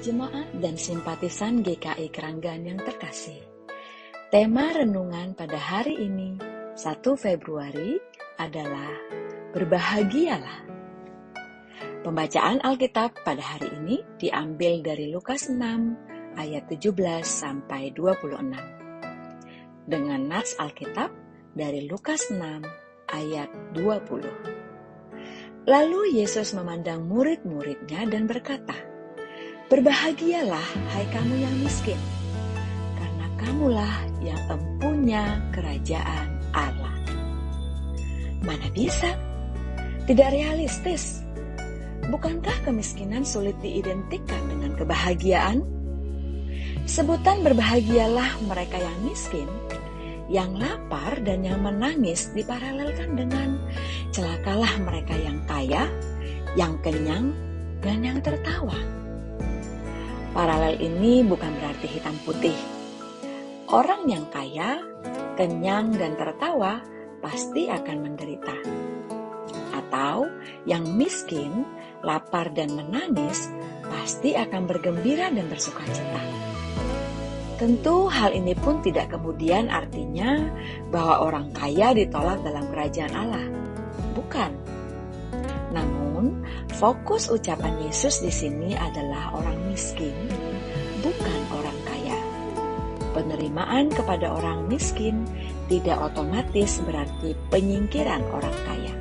jemaat dan simpatisan GKI Keranggan yang terkasih. Tema renungan pada hari ini, 1 Februari, adalah Berbahagialah. Pembacaan Alkitab pada hari ini diambil dari Lukas 6 ayat 17 sampai 26. Dengan nats Alkitab dari Lukas 6 ayat 20. Lalu Yesus memandang murid-muridnya dan berkata, "Berbahagialah, hai kamu yang miskin, karena kamulah yang empunya kerajaan Allah." Mana bisa? Tidak realistis. Bukankah kemiskinan sulit diidentikan dengan kebahagiaan? Sebutan berbahagialah mereka yang miskin, yang lapar dan yang menangis diparalelkan dengan celakalah mereka yang kaya, yang kenyang, dan yang tertawa. Paralel ini bukan berarti hitam putih. Orang yang kaya, kenyang, dan tertawa pasti akan menderita. Atau yang miskin, lapar, dan menangis pasti akan bergembira dan bersukacita. Tentu hal ini pun tidak kemudian artinya bahwa orang kaya ditolak dalam kerajaan Allah. Bukan. Namun, fokus ucapan Yesus di sini adalah orang miskin, bukan orang kaya. Penerimaan kepada orang miskin tidak otomatis berarti penyingkiran orang kaya.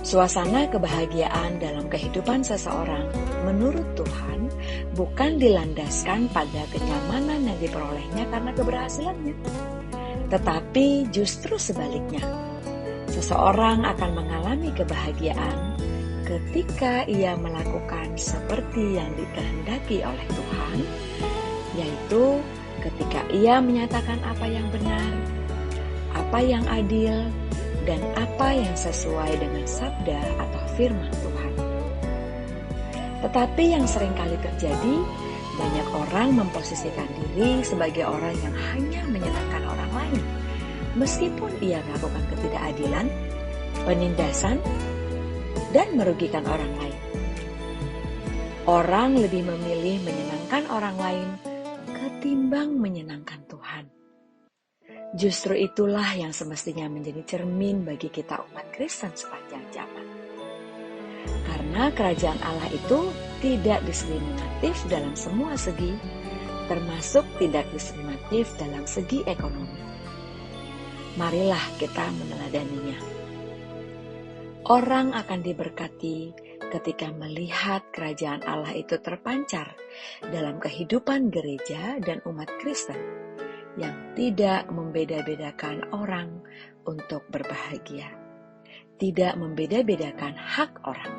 Suasana kebahagiaan dalam kehidupan seseorang menurut Tuhan bukan dilandaskan pada kenyamanan yang diperolehnya karena keberhasilannya, tetapi justru sebaliknya. Seseorang akan mengalami kebahagiaan ketika ia melakukan seperti yang dikehendaki oleh Tuhan, yaitu ketika ia menyatakan apa yang benar, apa yang adil, dan apa yang sesuai dengan sabda atau firman Tuhan. Tetapi yang seringkali terjadi, banyak orang memposisikan diri sebagai orang yang hanya menyenangkan orang lain, meskipun ia melakukan ketidakadilan, penindasan, dan merugikan orang lain. Orang lebih memilih menyenangkan orang lain ketimbang menyenangkan Tuhan. Justru itulah yang semestinya menjadi cermin bagi kita umat Kristen sepanjang zaman. Karena kerajaan Allah itu tidak diskriminatif dalam semua segi, termasuk tidak diskriminatif dalam segi ekonomi. Marilah kita meneladaninya. Orang akan diberkati ketika melihat kerajaan Allah itu terpancar dalam kehidupan gereja dan umat Kristen yang tidak membeda-bedakan orang untuk berbahagia, tidak membeda-bedakan hak orang,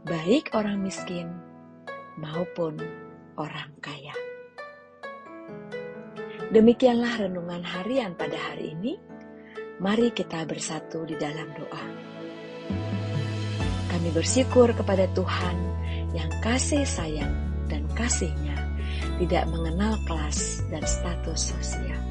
baik orang miskin maupun orang kaya. Demikianlah renungan harian pada hari ini. Mari kita bersatu di dalam doa. Kami bersyukur kepada Tuhan yang kasih sayang dan kasih-Nya tidak mengenal kelas dan status sosial.